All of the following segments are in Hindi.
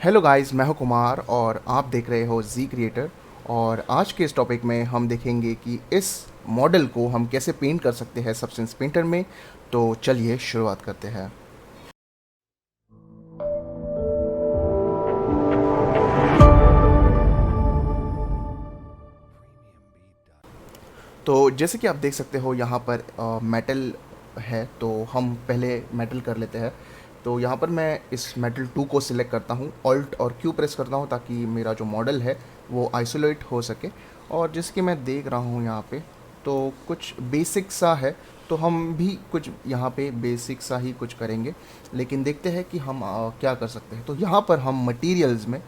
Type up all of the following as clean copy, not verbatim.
हेलो गाइस, मैं हूं कुमार और आप देख रहे हो जी क्रिएटर। और आज के इस टॉपिक में हम देखेंगे कि इस मॉडल को हम कैसे पेंट कर सकते हैं सबस्टेंस पेंटर में। तो चलिए शुरुआत करते हैं। तो जैसे कि आप देख सकते हो यहाँ पर मेटल है, तो हम पहले मेटल कर लेते हैं। तो यहाँ पर मैं इस मेटल 2 को सिलेक्ट करता हूँ, ऑल्ट और क्यू प्रेस करता हूँ ताकि मेरा जो मॉडल है वो आइसोलेट हो सके। और जैसे कि मैं देख रहा हूँ यहाँ पे, तो कुछ बेसिक सा है, तो हम भी कुछ यहाँ पे बेसिक सा ही कुछ करेंगे। लेकिन देखते हैं कि हम क्या कर सकते हैं। तो यहाँ पर हम मटेरियल्स में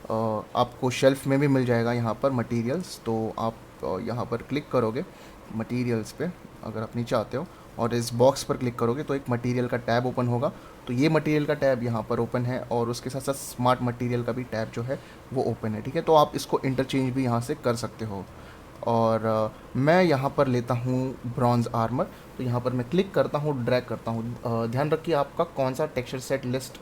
आपको शेल्फ में भी मिल जाएगा यहाँ पर मटेरियल्स। तो आप यहाँ पर क्लिक करोगे मटेरियल्स पे, अगर आप नीचे आते हो और इस बॉक्स पर क्लिक करोगे तो एक मटेरियल का टैब ओपन होगा। तो ये मटेरियल का टैब यहाँ पर ओपन है और उसके साथ साथ स्मार्ट मटेरियल का भी टैब जो है वो ओपन है। ठीक है, तो आप इसको इंटरचेंज भी यहाँ से कर सकते हो। और मैं यहाँ पर लेता हूँ ब्रॉन्ज आर्मर। तो यहाँ पर मैं क्लिक करता हूँ, ड्रैग करता हूँ। ध्यान रखिए आपका कौन सा टेक्सचर सेट लिस्ट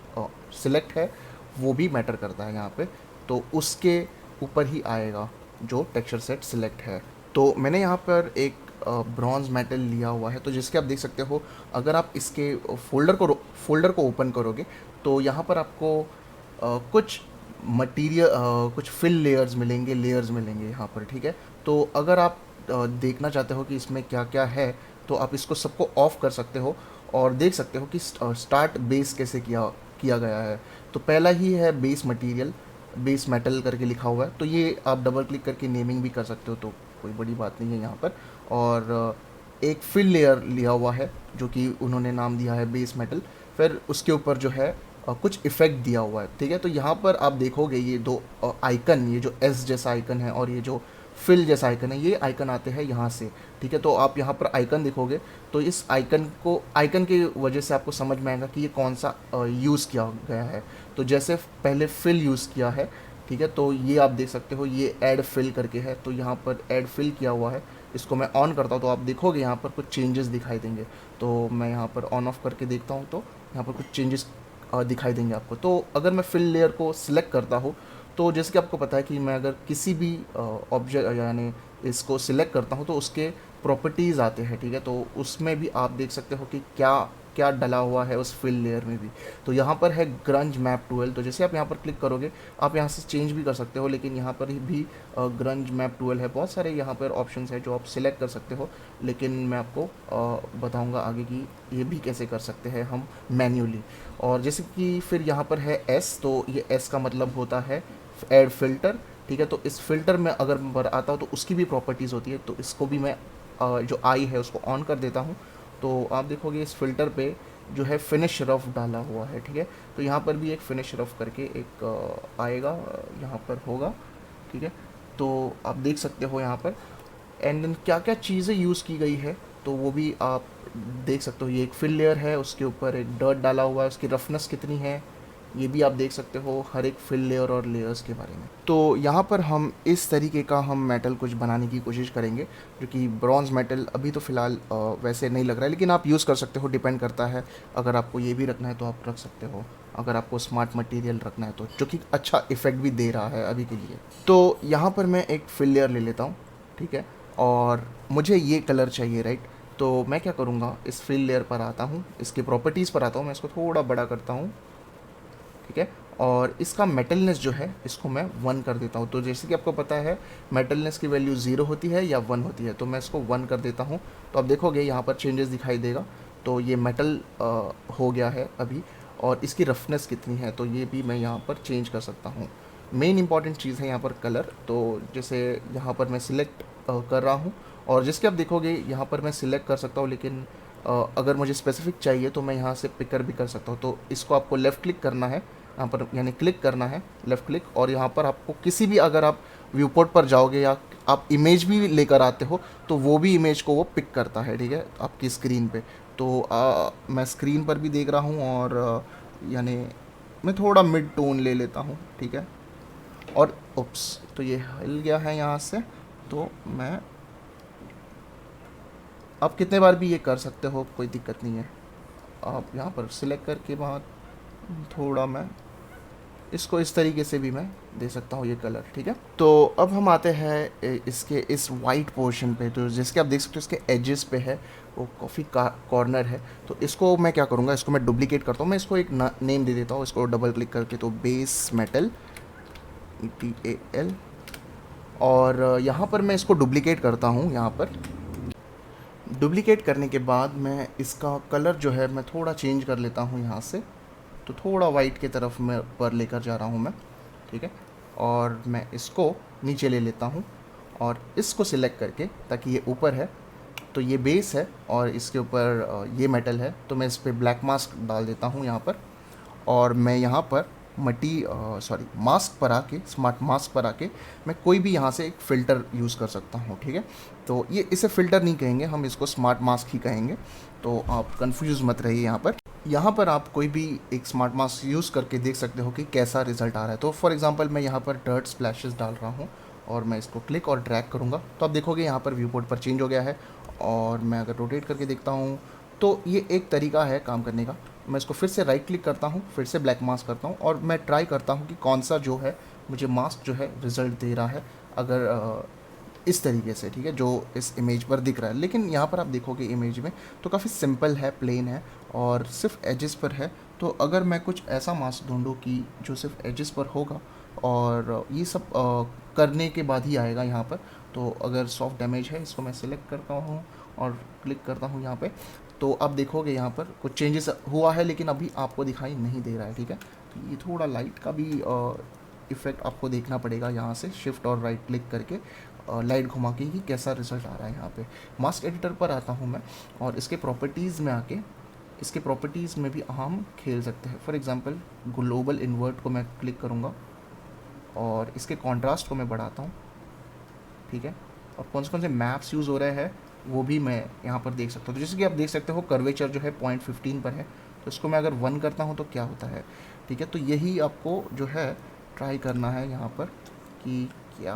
सिलेक्ट है वो भी मैटर करता है यहाँ पे। तो उसके ऊपर ही आएगा जो टेक्सचर सेट सिलेक्ट है। तो मैंने यहाँ पर एक ब्रॉन्ज मेटल लिया हुआ है, तो जिसके आप देख सकते हो, अगर आप इसके फोल्डर को ओपन करोगे तो यहाँ पर आपको कुछ मटेरियल कुछ फिल लेयर्स मिलेंगे यहाँ पर। ठीक है, तो अगर आप देखना चाहते हो कि इसमें क्या क्या है, तो आप इसको सबको ऑफ कर सकते हो और देख सकते हो कि स्टार्ट बेस कैसे किया किया गया है। तो पहला ही है बेस मटेरियल, बेस मेटल करके लिखा हुआ है। तो ये आप डबल क्लिक करके नेमिंग भी कर सकते हो, तो कोई बड़ी बात नहीं है यहाँ पर। और एक फिल लेयर लिया हुआ है जो कि उन्होंने नाम दिया है बेस मेटल। फिर उसके ऊपर जो है कुछ इफ़ेक्ट दिया हुआ है। ठीक है, तो यहाँ पर आप देखोगे ये दो आइकन, ये जो एस जैसा आइकन है और ये जो फिल जैसा आइकन है, ये आइकन आते हैं यहाँ से। ठीक है, तो आप यहाँ पर आइकन देखोगे तो इस आइकन की वजह से आपको समझ में आएगा कि ये कौन सा यूज़ किया गया है। तो जैसे पहले फिल यूज़ किया है, ठीक है, तो ये आप देख सकते हो, ये ऐड फिल करके है, तो यहाँ पर ऐड फिल किया हुआ है। इसको मैं ऑन करता हूँ तो आप देखोगे यहाँ पर कुछ चेंजेस दिखाई देंगे। तो मैं यहाँ पर ऑन ऑफ करके देखता हूँ तो यहाँ पर कुछ चेंजेस दिखाई देंगे आपको। तो अगर मैं फिल लेयर को सिलेक्ट करता हूँ, तो जैसे कि आपको पता है कि मैं अगर किसी भी ऑब्जेक्ट यानी इसको सिलेक्ट करता हूँ तो उसके प्रॉपर्टीज़ आते हैं। ठीक है, तो उसमें भी आप देख सकते हो कि क्या क्या डला हुआ है उस फिल लेयर में भी। तो यहाँ पर है ग्रंज मैप 12। तो जैसे आप यहाँ पर क्लिक करोगे आप यहाँ से चेंज भी कर सकते हो, लेकिन यहाँ पर भी ग्रंज मैप 12 है। बहुत सारे यहाँ पर ऑप्शंस है जो आप सिलेक्ट कर सकते हो, लेकिन मैं आपको बताऊँगा आगे कि ये भी कैसे कर सकते हैं हम मैन्युअली। और जैसे कि फिर यहाँ पर है एस, तो ये एस का मतलब होता है ऐड फिल्टर। ठीक है, तो इस फिल्टर में अगर मैं आता हूँ तो उसकी भी प्रॉपर्टीज़ होती है, तो इसको भी मैं जो आई है उसको ऑन कर देता हूँ। तो आप देखोगे इस फिल्टर पे जो है फिनिश रफ डाला हुआ है। ठीक है, तो यहाँ पर भी एक फिनिश रफ करके एक आएगा, यहाँ पर होगा। ठीक है, तो आप देख सकते हो यहाँ पर एंड देन क्या क्या चीज़ें यूज़ की गई है, तो वो भी आप देख सकते हो। ये एक फिल लेयर है, उसके ऊपर एक डर्ट डाला हुआ है, उसकी रफनेस कितनी है ये भी आप देख सकते हो हर एक फिल लेयर और लेयर्स के बारे में। तो यहाँ पर हम इस तरीके का हम मेटल कुछ बनाने की कोशिश करेंगे, जो कि ब्रॉन्ज मेटल अभी तो फ़िलहाल वैसे नहीं लग रहा है, लेकिन आप यूज़ कर सकते हो, डिपेंड करता है। अगर आपको ये भी रखना है तो आप रख सकते हो, अगर आपको स्मार्ट मटेरियल रखना है तो, जो कि अच्छा इफेक्ट भी दे रहा है अभी के लिए। तो यहाँ पर मैं एक फिल लेयर ले लेता हूँ। ठीक है, और मुझे ये कलर चाहिए, राइट। तो मैं क्या करूँगा, इस फिल लेयर पर आता हूँ, इसके प्रॉपर्टीज़ पर आता हूँ, मैं इसको थोड़ा बड़ा करता हूँ। ठीक है, और इसका मेटलनेस जो है इसको मैं 1 कर देता हूँ। तो जैसे कि आपको पता है मेटलनेस की वैल्यू 0 होती है या 1 होती है, तो मैं इसको 1 कर देता हूँ। तो आप देखोगे यहाँ पर चेंजेस दिखाई देगा। तो ये मेटल हो गया है अभी। और इसकी रफनेस कितनी है तो ये भी मैं यहाँ पर चेंज कर सकता हूँ। मेन इंपॉर्टेंट चीज़ है यहाँ पर कलर। तो जैसे यहाँ पर मैं सिलेक्ट कर रहा हूँ, और जिसके आप देखोगे यहाँ पर मैं सिलेक्ट कर सकता हूँ, लेकिन अगर मुझे स्पेसिफिक चाहिए तो मैं यहाँ से पिकर भी कर सकता हूँ। तो इसको आपको लेफ़्ट क्लिक करना है यहाँ पर, यानी क्लिक करना है लेफ़्ट क्लिक, और यहाँ पर आपको किसी भी, अगर आप व्यू पोर्ट पर जाओगे या आप इमेज भी लेकर आते हो तो वो भी इमेज को वो पिक करता है। ठीक है, आपकी स्क्रीन पे। तो मैं स्क्रीन पर भी देख रहा हूँ, और यानी मैं थोड़ा मिड टोन ले लेता हूँ। ठीक है, और उप्स, तो ये हिल गया है यहाँ से। तो मैं, आप कितने बार भी ये कर सकते हो, कोई दिक्कत नहीं है। आप यहाँ पर सिलेक्ट करके बाद थोड़ा मैं इसको इस तरीके से भी मैं दे सकता हूँ ये कलर, ठीक है। तो अब हम आते हैं इसके इस वाइट पोर्शन पे, तो जिसके आप देख सकते हो इसके एजेस पे है वो कॉफ़ी का कॉर्नर है। तो इसको मैं क्या करूँगा, इसको मैं डुप्लीकेट करता हूँ, मैं इसको एक नेम दे देता हूँ, इसको डबल क्लिक करके, तो बेस मेटल ETAL। और यहाँ पर मैं इसको डुप्लीकेट करता हूँ। यहाँ पर डुप्लीकेट करने के बाद मैं इसका कलर जो है मैं थोड़ा चेंज कर लेता हूँ यहाँ से, तो थोड़ा वाइट की तरफ मैं पर लेकर जा रहा हूँ मैं, ठीक है। और मैं इसको नीचे ले लेता हूँ और इसको सिलेक्ट करके, ताकि ये ऊपर है तो ये बेस है और इसके ऊपर ये मेटल है, तो मैं इस पर ब्लैक मास्क डाल देता हूँ यहाँ पर। और मैं यहाँ पर मास्क पर आके, स्मार्ट मास्क पर आके मैं कोई भी यहाँ से एक फ़िल्टर यूज़ कर सकता हूँ, ठीक है। तो ये इसे फ़िल्टर नहीं कहेंगे, हम इसको स्मार्ट मास्क ही कहेंगे, तो आप कंफ्यूज मत रहिए। यहाँ पर आप कोई भी एक स्मार्ट मास्क यूज़ करके देख सकते हो कि कैसा रिज़ल्ट आ रहा है। तो फॉर एग्जांपल मैं यहाँ पर डर्ट स्प्लैशेस डाल रहा हूँ और मैं इसको क्लिक और ड्रैग करूँगा, तो आप देखोगे यहाँ पर व्यू पोर्ट पर चेंज हो गया है। और मैं अगर रोटेट करके देखता हूँ तो ये एक तरीका है काम करने का। मैं इसको फिर से राइट क्लिक करता हूँ, फिर से ब्लैक मास्क करता हूँ और मैं ट्राई करता हूँ कि कौन सा जो है मुझे मास्क जो है रिज़ल्ट दे रहा है, अगर इस तरीके से, ठीक है, जो इस इमेज पर दिख रहा है। लेकिन यहाँ पर आप देखोगे इमेज में तो काफ़ी सिंपल है, प्लेन है और सिर्फ एजेस पर है। तो अगर मैं कुछ ऐसा मास्क ढूंढूँ कि जो सिर्फ एजेस पर होगा और ये सब करने के बाद ही आएगा यहाँ पर, तो अगर सॉफ्ट डैमेज है इसको मैं सिलेक्ट करता हूँ और क्लिक करता हूँ यहाँ पे, तो आप देखोगे यहाँ पर कुछ चेंजेस हुआ है, लेकिन अभी आपको दिखाई नहीं दे रहा है, ठीक है। तो ये थोड़ा लाइट का भी इफ़ेक्ट आपको देखना पड़ेगा, यहाँ से शिफ्ट और राइट क्लिक करके लाइट घुमा के ही कैसा रिज़ल्ट आ रहा है। यहाँ पे मास्क एडिटर पर आता हूँ मैं और इसके प्रॉपर्टीज़ में आके, इसके प्रॉपर्टीज़ में भी हम खेल सकते हैं। फॉर एग्जांपल ग्लोबल इन्वर्ट को मैं क्लिक करूँगा और इसके कॉन्ट्रास्ट को मैं बढ़ाता हूँ, ठीक है। और कौन से मैप्स यूज़ हो रहे हैं वो भी मैं यहाँ पर देख सकता हूँ। तो जैसे कि आप देख सकते हो कर्वेचर जो है 0.15 पर है, तो इसको मैं अगर 1 करता हूँ तो क्या होता है, ठीक है। तो यही आपको जो है ट्राई करना है यहाँ पर कि क्या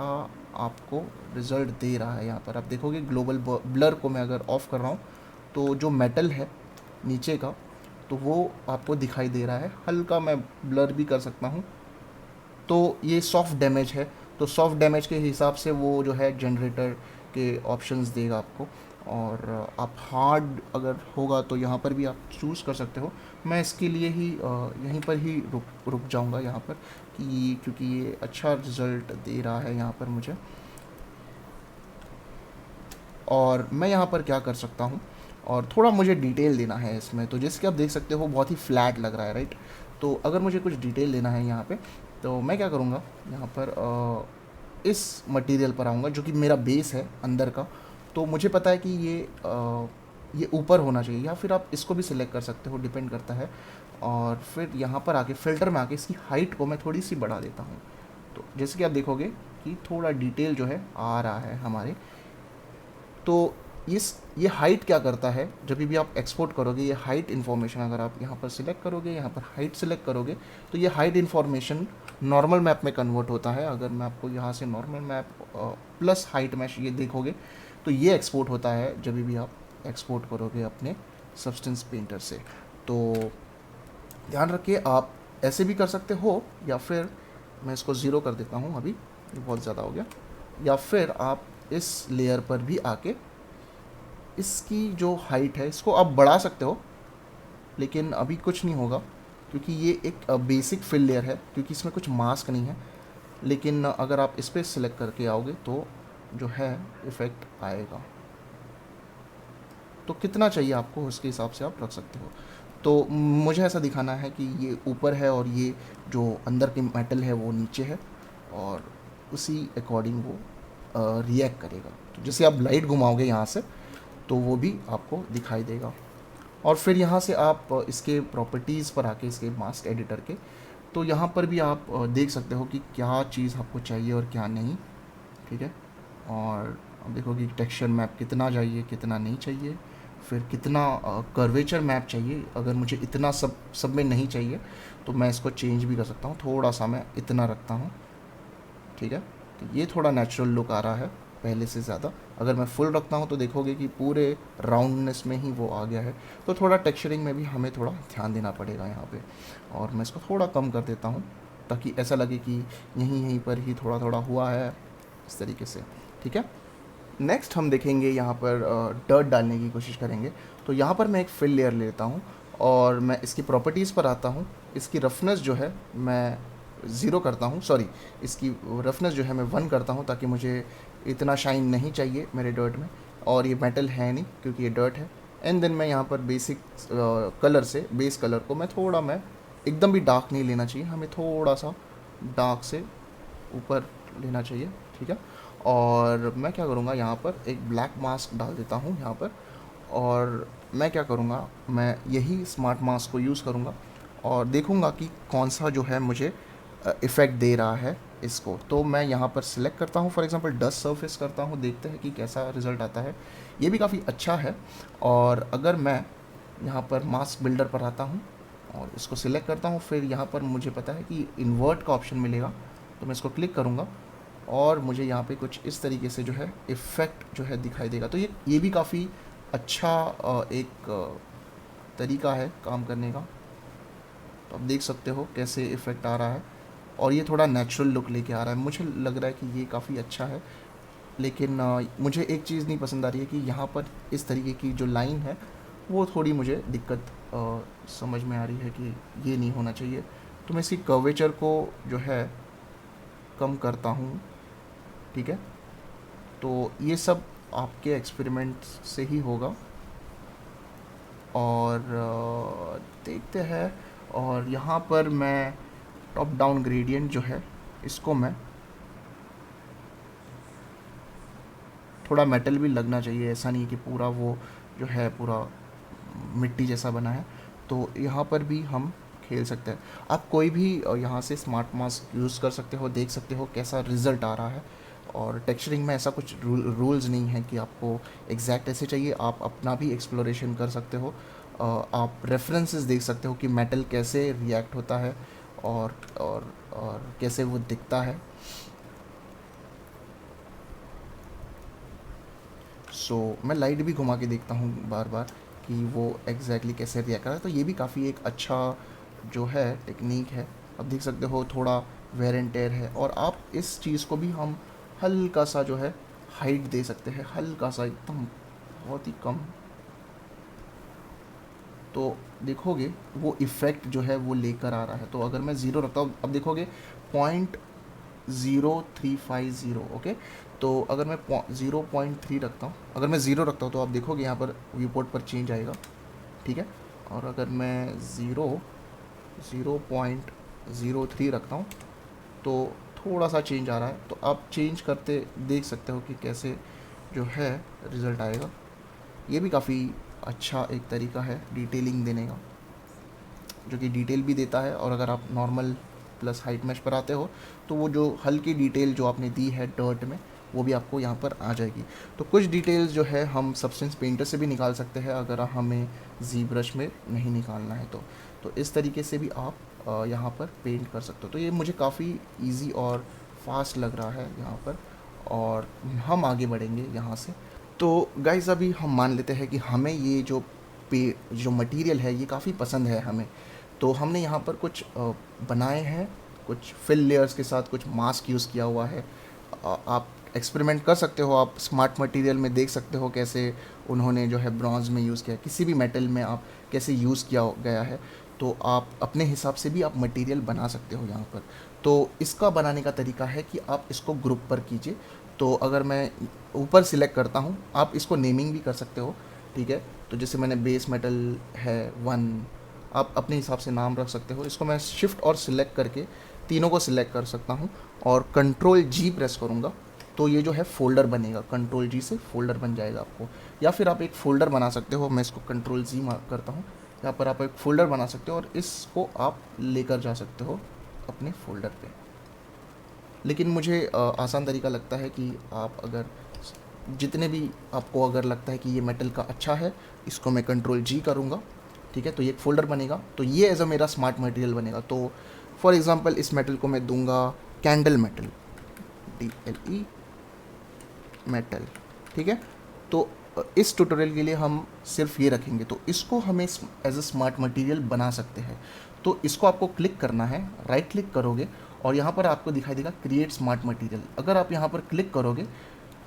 आपको रिज़ल्ट दे रहा है। यहाँ पर आप देखोगे ग्लोबल ब्लर को मैं अगर ऑफ़ कर रहा हूँ तो जो मेटल है नीचे का तो वो आपको दिखाई दे रहा है, हल्का मैं ब्लर भी कर सकता हूँ। तो ये सॉफ्ट डैमेज है, तो सॉफ्ट डैमेज के हिसाब से वो जो है जनरेटर के ऑप्शंस देगा आपको। और आप हार्ड अगर होगा तो यहाँ पर भी आप चूज़ कर सकते हो। मैं इसके लिए ही यहीं पर ही रुक जाऊँगा यहाँ पर, कि क्योंकि ये अच्छा रिज़ल्ट दे रहा है यहाँ पर मुझे। और मैं यहाँ पर क्या कर सकता हूँ, और थोड़ा मुझे डिटेल देना है इसमें, तो जैसे कि आप देख सकते हो बहुत ही फ्लैट लग रहा है, राइट। तो अगर मुझे कुछ डिटेल देना है यहाँ पे, तो मैं क्या करूँगा, यहाँ पर इस मटेरियल पर आऊँगा जो कि मेरा बेस है अंदर का। तो मुझे पता है कि ये ऊपर होना चाहिए, या फिर आप इसको भी सिलेक्ट कर सकते हो, डिपेंड करता है। और फिर यहाँ पर आके फ़िल्टर में आके इसकी हाइट को मैं थोड़ी सी बढ़ा देता हूँ। तो जैसे कि आप देखोगे कि थोड़ा डिटेल जो है आ रहा है हमारे। तो ये हाइट क्या करता है, जब भी आप एक्सपोर्ट करोगे ये हाइट इन्फॉर्मेशन, अगर आप यहाँ पर सिलेक्ट करोगे, यहाँ पर हाइट सिलेक्ट करोगे, तो ये हाइट इन्फॉर्मेशन नॉर्मल मैप में कन्वर्ट होता है। अगर मैं आपको यहाँ से normal map plus height mesh ये देखोगे, तो ये एक्सपोर्ट होता है जब भी आप एक्सपोर्ट करोगे अपने सब्सटेंस पेंटर से। तो ध्यान रखिए, आप ऐसे भी कर सकते हो, या फिर मैं इसको ज़ीरो कर देता हूँ, अभी ये बहुत ज़्यादा हो गया। या फिर आप इस लेयर पर भी आके इसकी जो हाइट है इसको आप बढ़ा सकते हो, लेकिन अभी कुछ नहीं होगा क्योंकि ये एक बेसिक फिल लेयर है, क्योंकि इसमें कुछ मास्क नहीं है। लेकिन अगर आप इस पर सिलेक्ट करके आओगे तो जो है इफ़ेक्ट आएगा। तो कितना चाहिए आपको उसके हिसाब से आप रख सकते हो। तो मुझे ऐसा दिखाना है कि ये ऊपर है और ये जो अंदर की मेटल है वो नीचे है, और उसी अकॉर्डिंग वो रिएक्ट करेगा। तो जैसे आप लाइट घुमाओगे यहाँ से तो वो भी आपको दिखाई देगा। और फिर यहाँ से आप इसके प्रॉपर्टीज़ पर आके, इसके मास्क एडिटर के, तो यहाँ पर भी आप देख सकते हो कि क्या चीज़ आपको चाहिए और क्या नहीं, ठीक है। और अब देखो कि टेक्सचर मैप कितना चाहिए, कितना नहीं चाहिए, फिर कितना कर्वेचर मैप चाहिए। अगर मुझे इतना सब में नहीं चाहिए तो मैं इसको चेंज भी कर सकता हूँ, थोड़ा सा मैं इतना रखता हूँ, ठीक है। तो ये थोड़ा नेचुरल लुक आ रहा है पहले से ज़्यादा। अगर मैं फुल रखता हूँ तो देखोगे कि पूरे राउंडनेस में ही वो आ गया है। तो थोड़ा टेक्सचरिंग में भी हमें थोड़ा ध्यान देना पड़ेगा यहाँ पे। और मैं इसको थोड़ा कम कर देता हूँ ताकि ऐसा लगे कि यहीं यहीं पर ही थोड़ा थोड़ा हुआ है, इस तरीके से। ठीक है, नेक्स्ट हम देखेंगे यहाँ पर डर्ट डालने की कोशिश करेंगे। तो यहाँ पर मैं एक फिल लेयर लेता हूँ और मैं इसकी प्रॉपर्टीज़ पर आता हूँ। इसकी रफनेस जो है मैं 0 करता हूँ, सॉरी, इसकी रफनेस जो है मैं 1 करता हूँ, ताकि मुझे इतना शाइन नहीं चाहिए मेरे डर्ट में, और ये मेटल है नहीं क्योंकि ये डर्ट है। एंड देन मैं यहाँ पर बेसिक कलर से, बेस कलर को मैं एकदम भी डार्क नहीं लेना चाहिए, हमें थोड़ा सा डार्क से ऊपर लेना चाहिए। ठीक है, और मैं क्या करूँगा, यहाँ पर एक ब्लैक मास्क डाल देता हूँ यहाँ पर, और मैं क्या करूँगा, मैं यही स्मार्ट मास्क को यूज़ करूँगा और देखूँगा कि कौन सा जो है मुझे इफ़ेक्ट दे रहा है इसको। तो मैं यहाँ पर सिलेक्ट करता हूँ, फॉर एग्जांपल डस्ट सरफेस करता हूँ, देखते हैं कि कैसा रिज़ल्ट आता है। ये भी काफ़ी अच्छा है। और अगर मैं यहाँ पर मास्क बिल्डर पर आता हूँ और इसको सिलेक्ट करता हूँ, फिर यहाँ पर मुझे पता है कि इन्वर्ट का ऑप्शन मिलेगा, तो मैं इसको क्लिक करूँगा और मुझे यहाँ पे कुछ इस तरीके से जो है इफ़ेक्ट जो है दिखाई देगा। तो ये भी काफ़ी अच्छा एक तरीका है काम करने का। तो आप देख सकते हो कैसे इफ़ेक्ट आ रहा है और ये थोड़ा नेचुरल लुक लेके आ रहा है। मुझे लग रहा है कि ये काफ़ी अच्छा है, लेकिन मुझे एक चीज़ नहीं पसंद आ रही है कि यहाँ पर इस तरीके की जो लाइन है वो थोड़ी मुझे दिक्कत समझ में आ रही है कि ये नहीं होना चाहिए। तो मैं इसकी कर्वेचर को जो है कम करता हूँ। ठीक है, तो ये सब आपके एक्सपेरिमेंट से ही होगा और देखते हैं। और यहाँ पर मैं टॉप डाउन ग्रेडियंट जो है इसको मैं थोड़ा मेटल भी लगना चाहिए, ऐसा नहीं कि पूरा वो जो है पूरा मिट्टी जैसा बना है। तो यहाँ पर भी हम खेल सकते हैं। आप कोई भी यहाँ से स्मार्ट मास्क यूज़ कर सकते हो, देख सकते हो कैसा रिज़ल्ट आ रहा है। और टेक्सचरिंग में ऐसा कुछ रूल्स नहीं है कि आपको एग्जैक्ट ऐसे चाहिए, आप अपना भी एक्सप्लोरेशन कर सकते हो। आप रेफरेंसेस देख सकते हो कि मेटल कैसे रिएक्ट होता है और कैसे वो दिखता है। मैं लाइट भी घुमा के देखता हूँ बार बार कि वो एग्जैक्टली कैसे रिएक्ट कर रहा है। तो ये भी काफ़ी एक अच्छा जो है टेक्निक है। अब देख सकते हो थोड़ा वेयर एंड टेयर है, और आप इस चीज़ को भी हम हल्का सा जो है हाइट दे सकते हैं, हल्का सा, एकदम बहुत ही कम। तो देखोगे वो इफ़ेक्ट जो है वो लेकर आ रहा है। तो अगर मैं ज़ीरो रखता हूँ, अब देखोगे 0.0350, ओके। तो अगर मैं 0.3 रखता हूँ, अगर मैं ज़ीरो रखता हूँ तो आप देखोगे यहाँ पर व्यू पोर्ट पर चेंज आएगा। ठीक है, और अगर मैं 0.03 रखता हूँ तो थोड़ा सा चेंज आ रहा है। तो आप चेंज करते देख सकते हो कि कैसे जो है रिज़ल्ट आएगा। ये भी काफ़ी अच्छा एक तरीका है डिटेलिंग देने का, जो कि डिटेल भी देता है। और अगर आप नॉर्मल प्लस हाइट मैश पर आते हो तो वो जो हल्की डिटेल जो आपने दी है डर्ट में, वो भी आपको यहाँ पर आ जाएगी। तो कुछ डिटेल्स जो है हम सब्सटेंस पेंटर से भी निकाल सकते हैं, अगर हमें जी ब्रश में नहीं निकालना है तो इस तरीके से भी आप यहाँ पर पेंट कर सकते हो। तो ये मुझे काफ़ी इजी और फास्ट लग रहा है यहाँ पर, और हम आगे बढ़ेंगे यहाँ से। तो गाइज़ अभी हम मान लेते हैं कि हमें ये जो मटेरियल है ये काफ़ी पसंद है हमें। तो हमने यहाँ पर कुछ बनाए हैं, कुछ फिल लेयर्स के साथ कुछ मास्क यूज़ किया हुआ है। आप एक्सपेरिमेंट कर सकते हो, आप स्मार्ट मटेरियल में देख सकते हो कैसे उन्होंने जो है ब्रॉन्ज़ में यूज़ किया, किसी भी मेटल में आप कैसे यूज़ किया गया है। तो आप अपने हिसाब से भी आप मटेरियल बना सकते हो यहाँ पर। तो इसका बनाने का तरीका है कि आप इसको ग्रुप पर कीजिए। तो अगर मैं ऊपर सिलेक्ट करता हूँ, आप इसको नेमिंग भी कर सकते हो। ठीक है, तो जैसे मैंने बेस मेटल है 1, आप अपने हिसाब से नाम रख सकते हो। इसको मैं शिफ्ट और सिलेक्ट करके तीनों को सिलेक्ट कर सकता हूँ और कंट्रोल जी प्रेस करूँगा तो ये जो है फ़ोल्डर बनेगा। कंट्रोल जी से फ़ोल्डर बन जाएगा आपको, या फिर आप एक फ़ोल्डर बना सकते हो। मैं इसको कंट्रोल जी करता हूँ, यहाँ पर आप एक फ़ोल्डर बना सकते हो और इसको आप लेकर जा सकते हो अपने फ़ोल्डर पे। लेकिन मुझे आसान तरीका लगता है कि आप अगर जितने भी आपको अगर लगता है कि ये मेटल का अच्छा है, इसको मैं कंट्रोल जी करूँगा। ठीक है, तो ये एक फ़ोल्डर बनेगा, तो ये एज अ मेरा स्मार्ट मटेरियल बनेगा। तो फॉर एग्ज़ाम्पल इस मेटल को मैं दूंगा कैंडल मेटल, DLE मेटल। ठीक है, तो इस ट्यूटोरियल के लिए हम सिर्फ ये रखेंगे, तो इसको हमें एज अ स्मार्ट मटेरियल बना सकते हैं। तो इसको आपको क्लिक करना है, राइट क्लिक करोगे और यहाँ पर आपको दिखाई देगा क्रिएट स्मार्ट मटेरियल। अगर आप यहाँ पर क्लिक करोगे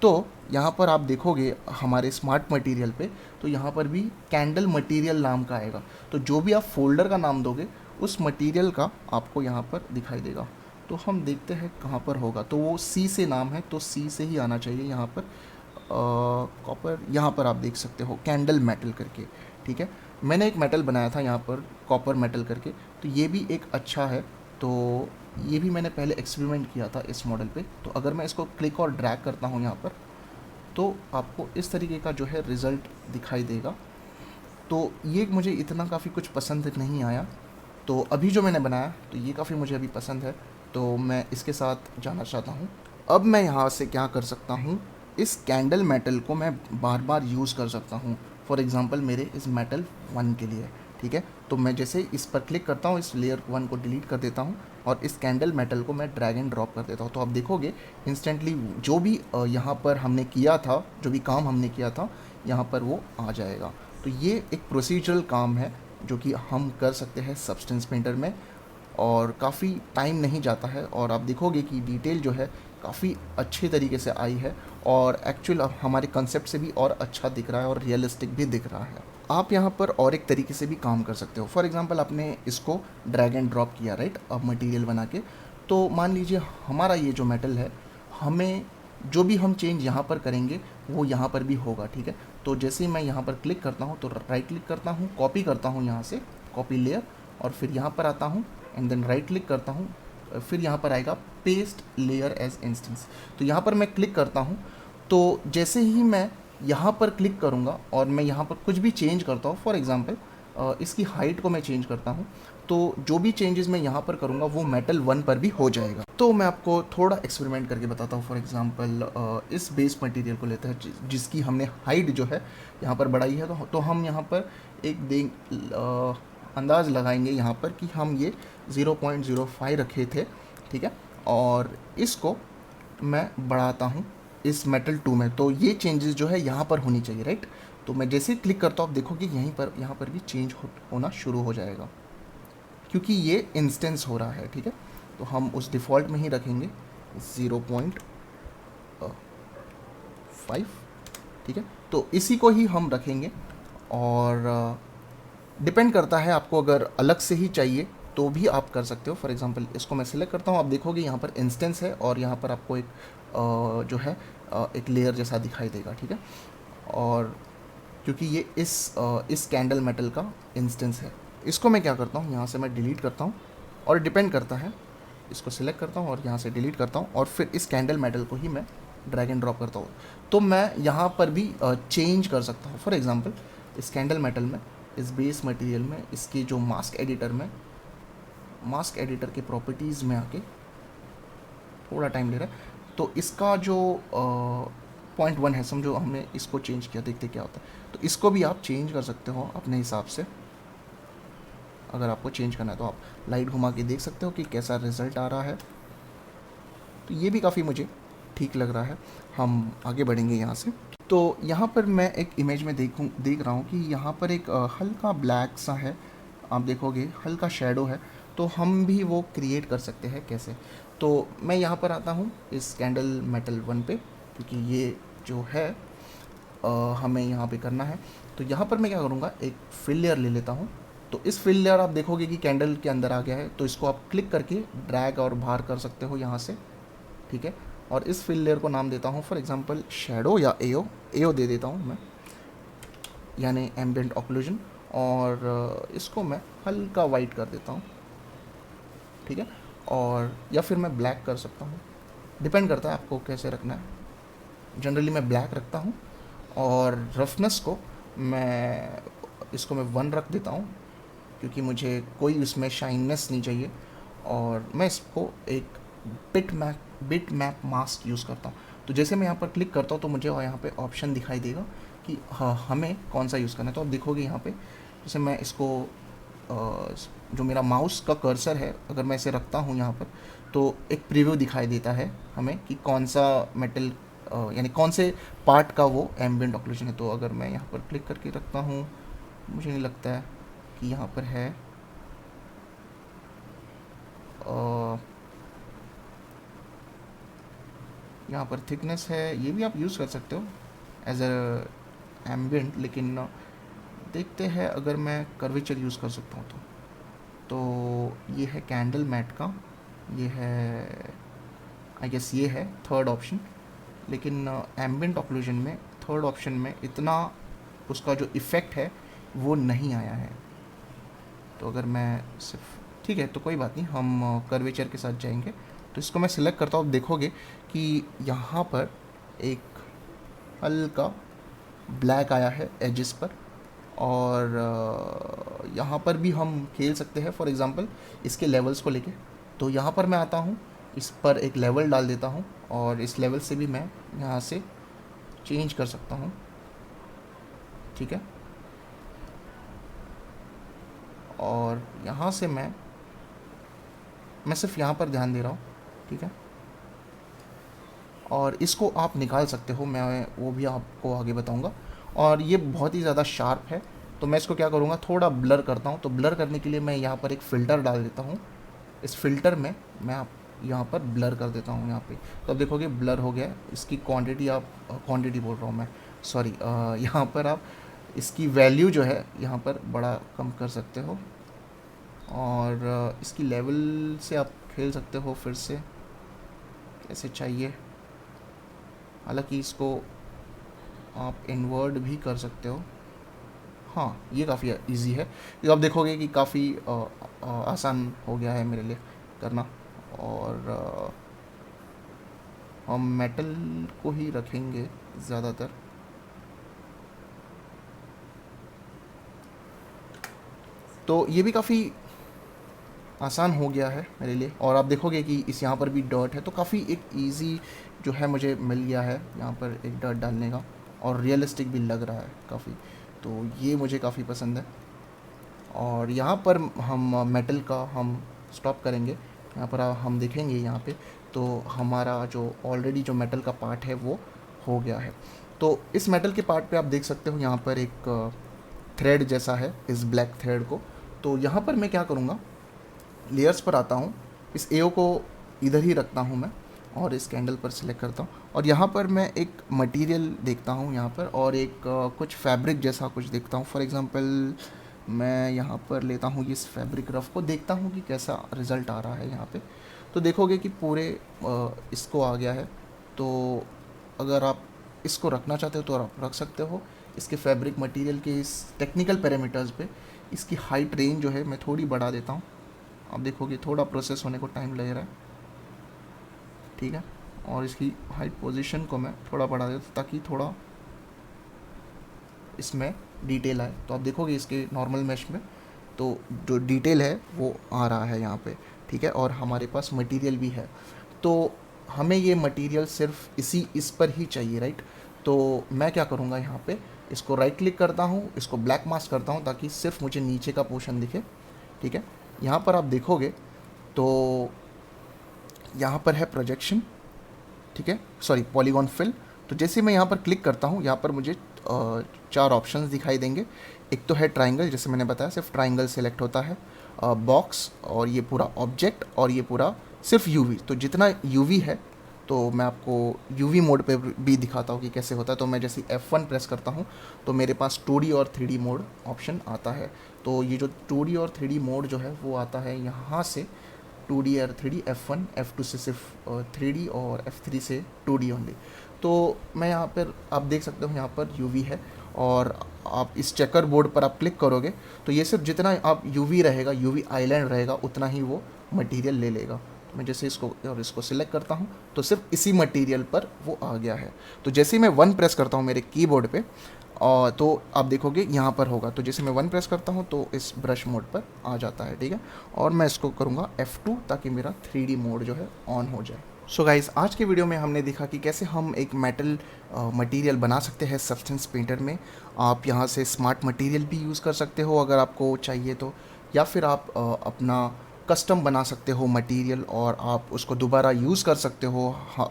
तो यहाँ पर आप देखोगे हमारे स्मार्ट मटेरियल पे, तो यहाँ पर भी कैंडल मटेरियल नाम का आएगा। तो जो भी आप फोल्डर का नाम दोगे उस मटेरियल का आपको यहाँ पर दिखाई देगा। तो हम देखते हैं कहाँ पर होगा, तो वो सी से नाम है, तो सी से ही आना चाहिए यहाँ पर। कॉपर, यहाँ पर आप देख सकते हो कैंडल मेटल करके, ठीक है। मैंने एक मेटल बनाया था यहाँ पर कॉपर मेटल करके, तो ये भी एक अच्छा है। तो ये भी मैंने पहले एक्सपेरिमेंट किया था इस मॉडल पे। तो अगर मैं इसको क्लिक और ड्रैग करता हूँ यहाँ पर, तो आपको इस तरीके का जो है रिज़ल्ट दिखाई देगा। तो ये मुझे इतना काफ़ी कुछ पसंद नहीं आया, तो अभी जो मैंने बनाया तो ये काफ़ी मुझे अभी पसंद है, तो मैं इसके साथ जाना चाहता हूँ। अब मैं यहाँ से क्या कर सकता हूँ, इस कैंडल मेटल को मैं बार बार यूज़ कर सकता हूँ। फॉर एग्ज़ाम्पल मेरे इस मेटल 1 के लिए, ठीक है। तो मैं जैसे इस पर क्लिक करता हूँ, इस लेयर 1 को डिलीट कर देता हूँ और इस कैंडल मेटल को मैं ड्रैग एंड ड्रॉप कर देता हूँ, तो आप देखोगे इंस्टेंटली जो भी यहाँ पर हमने किया था, जो भी काम हमने किया था यहाँ पर वो आ जाएगा। तो ये एक प्रोसीजरल काम है जो कि हम कर सकते हैं सब्सटेंस पेंटर में, और काफ़ी टाइम नहीं जाता है, और आप देखोगे कि डिटेल जो है काफ़ी अच्छे तरीके से आई है और एक्चुअल हमारे कंसेप्ट से भी और अच्छा दिख रहा है और रियलिस्टिक भी दिख रहा है। आप यहाँ पर और एक तरीके से भी काम कर सकते हो। फॉर एग्जांपल आपने इसको ड्रैग एंड ड्रॉप किया, राइट, अब मटेरियल बना के, तो मान लीजिए हमारा ये जो मेटल है, हमें जो भी हम चेंज यहाँ पर करेंगे वो यहाँ पर भी होगा, ठीक है। तो जैसे ही मैं यहाँ पर क्लिक करता हूँ तो राइट क्लिक करता हूँ, कॉपी करता हूँ यहाँ से कॉपी लेयर, और फिर यहाँ पर आता हूँ एंड देन राइट क्लिक करता हूँ, फिर यहाँ पर आएगा पेस्ट लेयर एज इंस्टेंस। तो यहाँ पर मैं क्लिक करता हूँ, तो जैसे ही मैं यहाँ पर क्लिक करूँगा और मैं यहाँ पर कुछ भी चेंज करता हूँ, फॉर एग्जांपल इसकी हाइट को मैं चेंज करता हूँ, तो जो भी चेंजेस मैं यहाँ पर करूँगा वो मेटल 1 पर भी हो जाएगा। तो मैं आपको थोड़ा एक्सपेरिमेंट करके बताता हूँ। फॉर एग्जांपल इस बेस मटेरियल को लेते हैं जिसकी हमने हाइट जो है यहाँ पर बढ़ाई है, तो हम यहाँ पर एक अंदाज़ लगाएंगे यहाँ पर कि हम ये 0.05 रखे थे, ठीक है, और इसको मैं बढ़ाता हूँ इस मेटल 2 में, तो ये चेंजेस जो है यहाँ पर होनी चाहिए, राइट। तो मैं जैसे ही क्लिक करता हूँ आप देखोगे यहाँ पर भी चेंज होना शुरू हो जाएगा, क्योंकि ये इंस्टेंस हो रहा है, ठीक है। तो हम उस डिफ़ॉल्ट में ही रखेंगे 0.5, ठीक है। तो इसी को ही हम रखेंगे, और डिपेंड करता है आपको अगर अलग से ही चाहिए तो भी आप कर सकते हो। फॉर एग्जांपल इसको मैं सिलेक्ट करता हूँ, आप देखोगे यहाँ पर इंस्टेंस है और यहाँ पर आपको एक जो है एक लेयर जैसा दिखाई देगा, ठीक है। और क्योंकि ये इस कैंडल मेटल का इंस्टेंस है, इसको मैं क्या करता हूँ, यहाँ से मैं डिलीट करता हूँ, और डिपेंड करता है, इसको सिलेक्ट करता हूँ और यहाँ से डिलीट करता हूँ, और फिर इस कैंडल मेटल को ही मैं ड्रैग एंड ड्रॉप करता हूँ। तो मैं यहाँ पर भी चेंज कर सकता हूँ। फॉर एग्जांपल इस कैंडल मेटल में, इस बेस मटेरियल में, इसके जो मास्क एडिटर के प्रॉपर्टीज़ में आके थोड़ा टाइम ले रहा है, तो इसका जो 0.1 है, समझो हमने इसको चेंज किया, देखते क्या होता है। तो इसको भी आप चेंज कर सकते हो अपने हिसाब से। अगर आपको चेंज करना है तो आप लाइट घुमा के देख सकते हो कि कैसा रिज़ल्ट आ रहा है। तो ये भी काफ़ी मुझे ठीक लग रहा है। हम आगे बढ़ेंगे यहाँ से। तो यहाँ पर मैं एक इमेज में देख रहा हूँ कि यहाँ पर एक हल्का ब्लैक सा है, आप देखोगे हल्का शेडो है, तो हम भी वो क्रिएट कर सकते हैं कैसे। तो मैं यहाँ पर आता हूँ इस कैंडल मेटल 1 पे, क्योंकि ये जो है हमें यहाँ पे करना है। तो यहाँ पर मैं क्या करूँगा, एक फिल लेयर ले लेता हूँ। तो इस फिल लेयर आप देखोगे कि कैंडल के अंदर आ गया है, तो इसको आप क्लिक करके ड्रैग और बाहर कर सकते हो यहाँ से, ठीक है। और इस फिल लेयर को नाम देता हूँ फॉर एग्जांपल शैडो या एओ दे देता हूँ मैं, यानी एम्बिएंट ऑक्लूजन, और इसको मैं हल्का वाइट कर देता हूँ, ठीक है। और या फिर मैं ब्लैक कर सकता हूँ, डिपेंड करता है आपको कैसे रखना है। जनरली मैं ब्लैक रखता हूँ, और रफनेस को मैं इसको मैं 1 रख देता हूँ, क्योंकि मुझे कोई उसमें शाइननेस नहीं चाहिए। और मैं इसको एक बिट मैप मास्क यूज़ करता हूँ। तो जैसे मैं यहाँ पर क्लिक करता हूँ तो मुझे यहाँ पे ऑप्शन दिखाई देगा कि हाँ हमें कौन सा यूज़ करना है। तो आप देखोगे यहाँ पे जैसे मैं इसको जो मेरा माउस का कर्सर है, अगर मैं इसे रखता हूँ यहाँ पर, तो एक प्रीव्यू दिखाई देता है हमें कि कौन सा मेटल यानी कौन से पार्ट का वो एम्बिएंट ऑक्लूजन है। तो अगर मैं यहाँ पर क्लिक करके रखता हूँ, मुझे नहीं लगता है कि यहाँ पर है, यहाँ पर थिकनेस है, ये भी आप यूज़ कर सकते हो एज अ एम्बियंट, लेकिन देखते हैं अगर मैं कर्वेचर यूज़ कर सकता हूँ तो ये है कैंडल मैट का, ये है आई गेस ये है थर्ड ऑप्शन। लेकिन एम्बियंट ऑक्लूजन में थर्ड ऑप्शन में इतना उसका जो इफ़ेक्ट है वो नहीं आया है। तो अगर मैं सिर्फ, ठीक है तो कोई बात नहीं, हम कर्वेचर के साथ जाएंगे। तो इसको मैं सिलेक्ट करता हूँ, देखोगे कि यहाँ पर एक हल्का ब्लैक आया है एजेस पर, और यहाँ पर भी हम खेल सकते हैं फॉर एग्ज़ाम्पल इसके लेवल्स को लेके। तो यहाँ पर मैं आता हूँ, इस पर एक लेवल डाल देता हूँ, और इस लेवल से भी मैं यहाँ से चेंज कर सकता हूँ, ठीक है। और यहाँ से मैं सिर्फ यहाँ पर ध्यान दे रहा हूँ, ठीक है। और इसको आप निकाल सकते हो, मैं वो भी आपको आगे बताऊँगा। और ये बहुत ही ज़्यादा शार्प है, तो मैं इसको क्या करूँगा, थोड़ा ब्लर करता हूँ। तो ब्लर करने के लिए मैं यहाँ पर एक फ़िल्टर डाल देता हूँ। इस फ़िल्टर में मैं आप यहाँ पर ब्लर कर देता हूँ यहाँ पे। तो अब देखोगे ब्लर हो गया है। इसकी क्वांटिटी आप क्वांटिटी बोल रहा हूँ मैं, सॉरी, यहाँ पर आप इसकी वैल्यू जो है यहाँ पर बड़ा कम कर सकते हो, और इसकी लेवल से आप खेल सकते हो फिर से कैसे चाहिए। हालांकि इसको आप इन्वर्ट भी कर सकते हो। हाँ, ये काफ़ी इजी है। ये आप देखोगे कि काफ़ी आसान हो गया है मेरे लिए करना। और हम मेटल को ही रखेंगे ज़्यादातर। तो ये भी काफ़ी आसान हो गया है मेरे लिए। और आप देखोगे कि इस यहाँ पर भी डॉट है, तो काफ़ी एक इजी जो है मुझे मिल गया है यहाँ पर एक डॉट डालने का, और रियलिस्टिक भी लग रहा है काफ़ी। तो ये मुझे काफ़ी पसंद है। और यहाँ पर हम मेटल का हम स्टॉप करेंगे। यहाँ पर हम देखेंगे यहाँ पे, तो हमारा जो ऑलरेडी जो मेटल का पार्ट है वो हो गया है। तो इस मेटल के पार्ट पे आप देख सकते हो यहाँ पर एक थ्रेड जैसा है, इस ब्लैक थ्रेड को। तो यहाँ पर मैं क्या करूँगा, लेयर्स पर आता हूँ, इस एओ को इधर ही रखता हूँ मैं, और इस कैंडल पर सिलेक्ट करता हूँ। और यहाँ पर मैं एक मटेरियल देखता हूँ यहाँ पर, और एक कुछ फैब्रिक जैसा कुछ देखता हूँ। फॉर एग्ज़ाम्पल मैं यहाँ पर लेता हूँ इस फैब्रिक रफ को, देखता हूँ कि कैसा रिज़ल्ट आ रहा है यहाँ पे। तो देखोगे कि पूरे इसको आ गया है। तो अगर आप इसको रखना चाहते हो तो आप रख सकते हो। इसके फैब्रिक मटेरियल के इस टेक्निकल पैरामीटर्स पे इसकी हाइट रेंज जो है मैं थोड़ी बढ़ा देता हूँ। आप देखोगे थोड़ा प्रोसेस होने को टाइम लग रहा है, ठीक है। और इसकी हाइट पोजीशन को मैं थोड़ा बढ़ा देता हूँ ताकि थोड़ा इसमें डिटेल आए। तो आप देखोगे इसके नॉर्मल मैश में तो जो डिटेल है वो आ रहा है यहाँ पे, ठीक है। और हमारे पास मटेरियल भी है, तो हमें ये मटेरियल सिर्फ इस पर ही चाहिए, राइट। तो मैं क्या करूँगा, यहाँ पे इसको राइट क्लिक करता हूँ, इसको ब्लैक मास्क करता हूँ ताकि सिर्फ मुझे नीचे का पोर्शन दिखे, ठीक है। यहाँ पर आप देखोगे तो यहाँ पर है प्रोजेक्शन, ठीक है, सॉरी पॉलीगॉन फिल। तो जैसे मैं यहाँ पर क्लिक करता हूँ, यहाँ पर मुझे चार ऑप्शंस दिखाई देंगे। एक तो है ट्राइंगल, जैसे मैंने बताया सिर्फ ट्राइंगल सेलेक्ट होता है, बॉक्स, और ये पूरा ऑब्जेक्ट, और ये पूरा सिर्फ यूवी। तो जितना यूवी है, तो मैं आपको यूवी मोड पे भी दिखाता हूँ कि कैसे होता है। तो मैं जैसे F1 प्रेस करता हूँ तो मेरे पास 2D और 3D मोड ऑप्शन आता है। तो ये जो 2D और 3D मोड जो है वो आता है यहाँ से, 2D और 3D, F1 F2 से सिर्फ 3D, और F3 से 2D ओनली। तो मैं यहाँ पर आप देख सकते हो यहाँ पर यूवी है, और आप इस चेकर बोर्ड पर आप क्लिक करोगे तो ये सिर्फ जितना आप यूवी रहेगा, यूवी आइलैंड रहेगा, उतना ही वो मटेरियल ले लेगा। तो मैं जैसे इसको और इसको सिलेक्ट करता हूँ तो सिर्फ इसी मटेरियल पर वो आ गया है। तो जैसे ही मैं 1 प्रेस करता हूँ मेरे कीबोर्ड पे, और तो आप देखोगे यहाँ पर होगा। तो जैसे मैं 1 प्रेस करता हूँ तो इस ब्रश मोड पर आ जाता है, ठीक है। और मैं इसको करूँगा F2 ताकि मेरा 3D मोड जो है ऑन हो जाए। सो गाइस, आज के वीडियो में हमने देखा कि कैसे हम एक मेटल मटेरियल बना सकते हैं सब्सटेंस पेंटर में। आप यहाँ से स्मार्ट मटेरियल भी यूज़ कर सकते हो अगर आपको चाहिए तो, या फिर आप अपना कस्टम बना सकते हो मटेरियल, और आप उसको दोबारा यूज़ कर सकते हो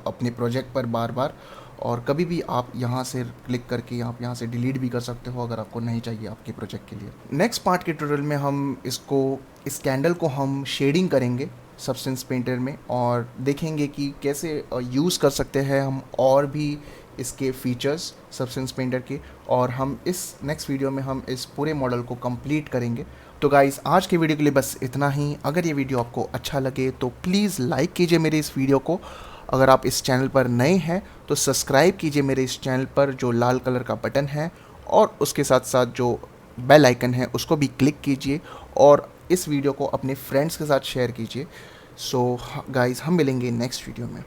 अपने प्रोजेक्ट पर बार बार। और कभी भी आप यहाँ से क्लिक करके आप यहाँ से डिलीट भी कर सकते हो अगर आपको नहीं चाहिए आपके प्रोजेक्ट के लिए। नेक्स्ट पार्ट के ट्यूटोरियल में हम इस कैंडल को हम शेडिंग करेंगे, सब्सटेंस पेंटर में, और देखेंगे कि कैसे यूज़ कर सकते हैं हम और भी इसके फीचर्स सब्सटेंस पेंटर के। और हम इस नेक्स्ट वीडियो में हम इस पूरे मॉडल को कंप्लीट करेंगे। तो गाइज़, आज के वीडियो के लिए बस इतना ही। अगर ये वीडियो आपको अच्छा लगे तो प्लीज़ लाइक कीजिए मेरे इस वीडियो को। अगर आप इस चैनल पर नए हैं तो सब्सक्राइब कीजिए मेरे इस चैनल पर, जो लाल कलर का बटन है, और उसके साथ साथ जो बेल आइकन है उसको भी क्लिक कीजिए, और इस वीडियो को अपने फ्रेंड्स के साथ शेयर कीजिए। सो गाइज़, हम मिलेंगे नेक्स्ट वीडियो में।